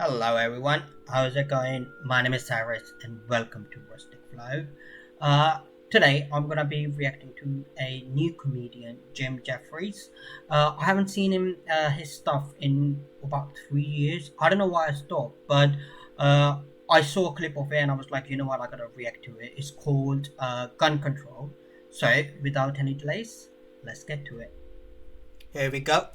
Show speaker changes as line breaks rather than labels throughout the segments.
Hello everyone, how's it going? My name is Cyrus and welcome to Rustic Flow. Today I'm gonna be reacting to a new comedian, Jefferies. I haven't seen his stuff in about 3 years. I don't know why I stopped, but I saw a clip of it and I was like, you know what, I gotta react to it. It's called Gun Control. So without any delays, let's get to it. Here we go.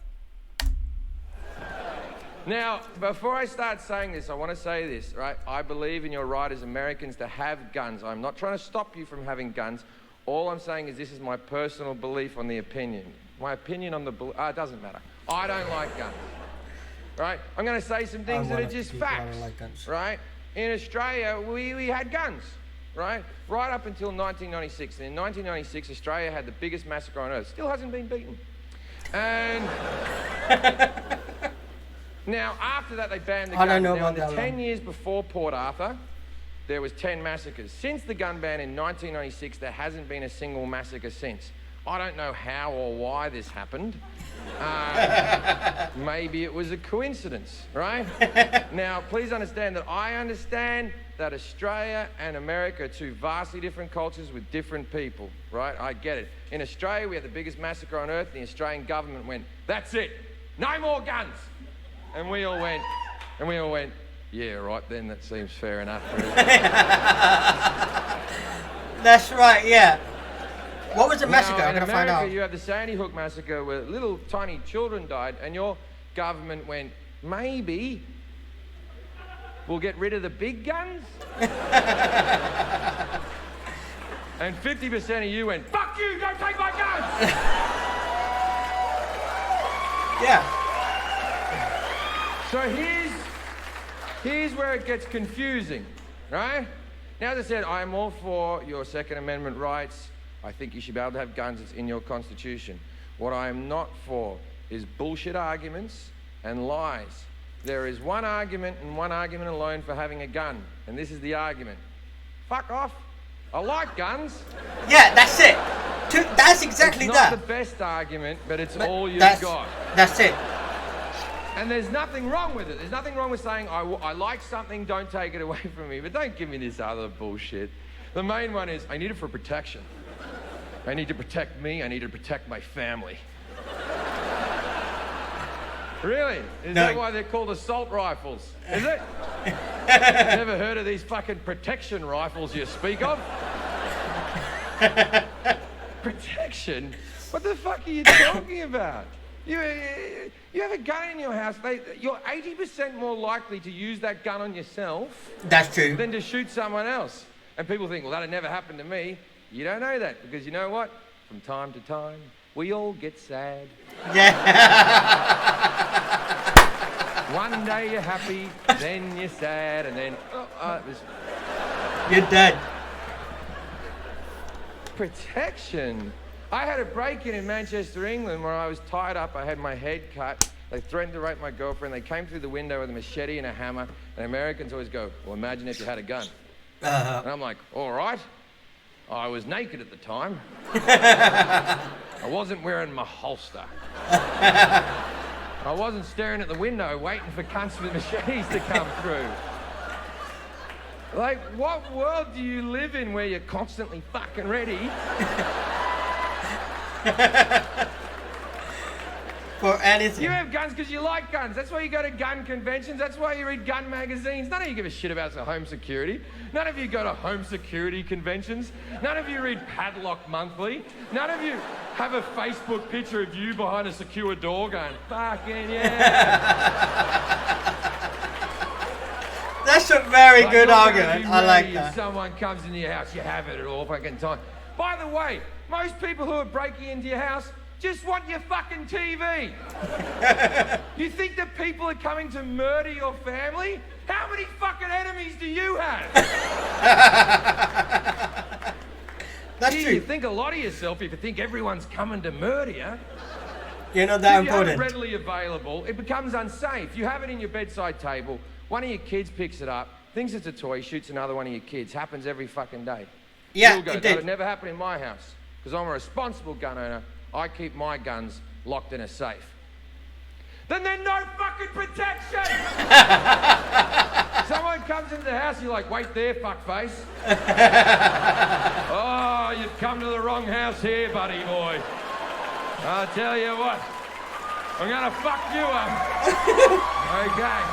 Now, before I start saying this, I want to say this, right? I believe in your right as Americans to have guns. I'm not trying to stop you from having guns. All I'm saying is this is my personal belief on the opinion. My opinion on the... it doesn't matter. I don't like guns, right? I'm going to say some things that are just facts, right? In Australia, we had guns, right? Right up until 1996. And in 1996, Australia had the biggest massacre on earth. Still hasn't been beaten. And... Now, after that, they banned the gun. Now, in the 10 years before Port Arthur, there was 10 massacres. Since the gun ban in 1996, there hasn't been a single massacre since. I don't know how or why this happened. Maybe it was a coincidence, right? Now, please understand that I understand that Australia and America are two vastly different cultures with different people, right? I get it. In Australia, we had the biggest massacre on earth, and the Australian government went, that's it, no more guns. And we all went, yeah, right then, that seems fair enough.
That's right, yeah. What was the massacre? I'm going to find out.
You have the Sandy Hook massacre where little tiny children died, and your government went, maybe we'll get rid of the big guns? And 50% of you went, fuck you, don't take my guns!
Yeah.
So here's where it gets confusing, right? Now, as I said, I'm all for your Second Amendment rights. I think you should be able to have guns. It's in your Constitution. What I am not for is bullshit arguments and lies. There is one argument and one argument alone for having a gun, and this is the argument. Fuck off. I like guns.
Yeah, that's it. That's exactly that.
It's not the best argument, but it's all you've got.
That's it.
And there's nothing wrong with it. There's nothing wrong with saying, I like something, don't take it away from me. But don't give me this other bullshit. The main one is, I need it for protection. I need to protect me. I need to protect my family. Really? Is that why they're called assault rifles? Is it? Never heard of these fucking protection rifles you speak of? Protection? What the fuck are you talking about? You have a gun in your house, you're 80% more likely to use that gun on yourself.
That's true.
Than to shoot someone else. And people think, well, that'd never happen to me. You don't know that, because you know what? From time to time, we all get sad.
Yeah.
One day you're happy, then you're sad, and then,
you're dead.
Protection? I had a break-in in Manchester, England, where I was tied up. I had my head cut. They threatened to rape my girlfriend. They came through the window with a machete and a hammer. And Americans always go, well, imagine if you had a gun. And I'm like, all right. I was naked at the time. I wasn't wearing my holster. I wasn't staring at the window waiting for cunts with machetes to come through. Like, what world do you live in where you're constantly fucking ready?
For anything.
You have guns because you like guns. That's why you go to gun conventions. That's why you read gun magazines. None of you give a shit about home security. None of you go to home security conventions. None of you read Padlock Monthly. None of you have a Facebook picture of you behind a secure door going, fucking yeah.
That's a very good argument. I like that.
If someone comes into your house, you have it at all fucking time. By the way, most people who are breaking into your house just want your fucking TV. You think that people are coming to murder your family? How many fucking enemies do you have?
That's true.
You think a lot of yourself if you think everyone's coming to murder you.
You're not that important.
If you have it readily available, it becomes unsafe. You have it in your bedside table, one of your kids picks it up, thinks it's a toy, shoots another one of your kids. Happens every fucking day.
Yeah, it did.
That would never happen in my house, because I'm a responsible gun owner. I keep my guns locked in a safe. then there's no fucking protection. Someone comes into the house, you're like, wait there, fuckface. Oh, you've come to the wrong house here, buddy boy. I'll tell you what, I'm gonna fuck you up. Okay.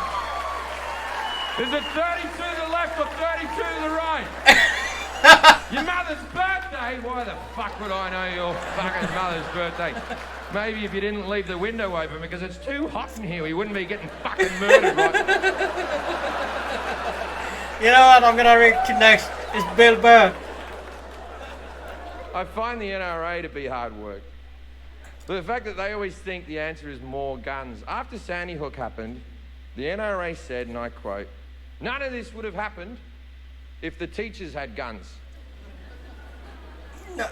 Is it 32 to the left or 32 to the right? Your mother's birthday? Why the fuck would I know your fucking mother's birthday? Maybe if you didn't leave the window open because it's too hot in here, we wouldn't be getting fucking murdered, right?
You know what? I'm gonna read to next. It's Bill Burr.
I find the NRA to be hard work. But the fact that they always think the answer is more guns. After Sandy Hook happened, the NRA said, and I quote, "None of this would have happened if the teachers had guns." No.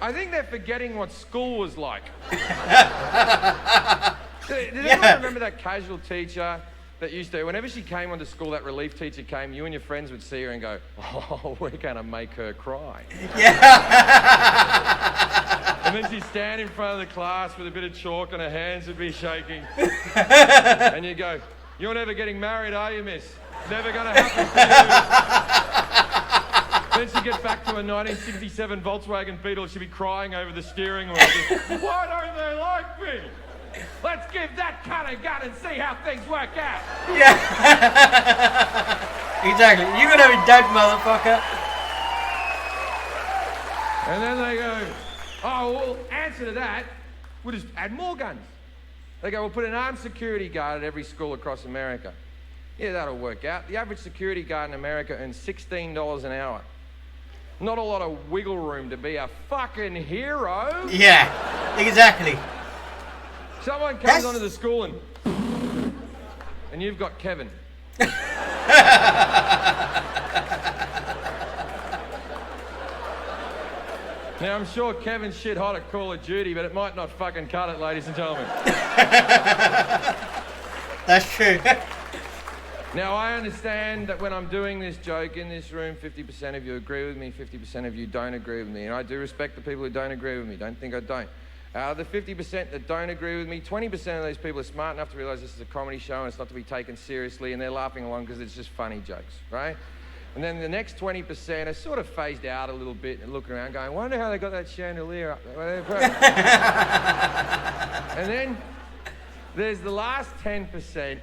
I think they're forgetting what school was like. Does anyone remember that casual teacher that used to, whenever she came onto school, that relief teacher came, you and your friends would see her and go, oh, we're going to make her cry.
Yeah.
And then she'd stand in front of the class with a bit of chalk and her hands would be shaking. And you go, you're never getting married, are you, miss? Never going to happen to you. Then she'd get back to a 1967 Volkswagen Beetle, she'd be crying over the steering wheel. Why don't they like me? Let's give that cunt a gun and see how things work out.
Yeah. Exactly. You're gonna be dead, motherfucker.
And then they go, oh, well, answer to that, we'll just add more guns. They go, we'll put an armed security guard at every school across America. Yeah, that'll work out. The average security guard in America earns $16 an hour. Not a lot of wiggle room to be a fucking hero.
Yeah, exactly.
Someone comes onto the school and you've got Kevin. Now, I'm sure Kevin's shit hot at Call of Duty, but it might not fucking cut it, ladies and gentlemen.
That's true.
Now, I understand that when I'm doing this joke in this room, 50% of you agree with me, 50% of you don't agree with me. And I do respect the people who don't agree with me. Don't think I don't. Out of the 50% that don't agree with me, 20% of those people are smart enough to realise this is a comedy show and it's not to be taken seriously, and they're laughing along because it's just funny jokes, right? And then the next 20% are sort of phased out a little bit and looking around going, wonder how they got that chandelier up there. And then there's the last 10%,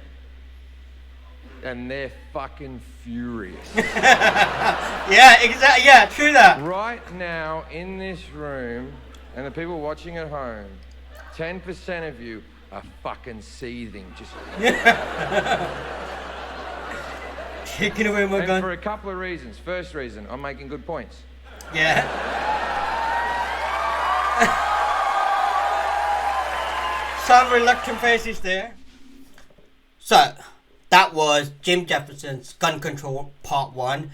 and they're fucking furious.
Yeah, exactly. Yeah, true that.
Right now, in this room, and the people watching at home, 10% of you are fucking seething. Just
taking away my gun.
For a couple of reasons. First reason, I'm making good points.
Yeah. Some reluctant faces there. So, that was Jim Jefferson's Gun Control Part 1.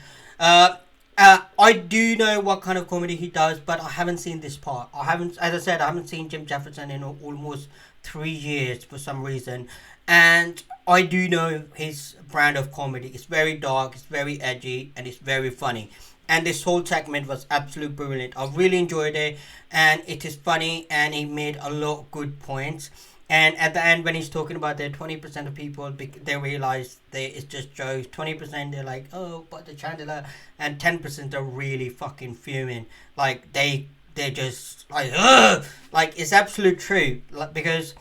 I do know what kind of comedy he does, but I haven't seen this part. As I said, I haven't seen Jim Jefferson in almost 3 years for some reason. And I do know his brand of comedy. It's very dark, it's very edgy, and it's very funny. And this whole segment was absolutely brilliant. I really enjoyed it, and it is funny, and he made a lot of good points. And at the end, when he's talking about the 20% of people, they realize it's just jokes. 20% they're like, oh, but the chandelier, and 10% are really fucking fuming. Like they're just like, ugh! Like it's absolute true. Like, because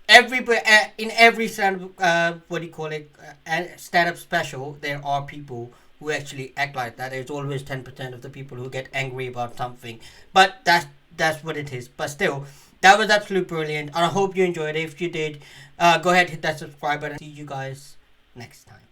everybody in every stand stand-up special, there are people who actually act like that. There's always 10% of the people who get angry about something, but that's what it is. But still, that was absolutely brilliant, and I hope you enjoyed it. If you did, go ahead, hit that subscribe button. See you guys next time.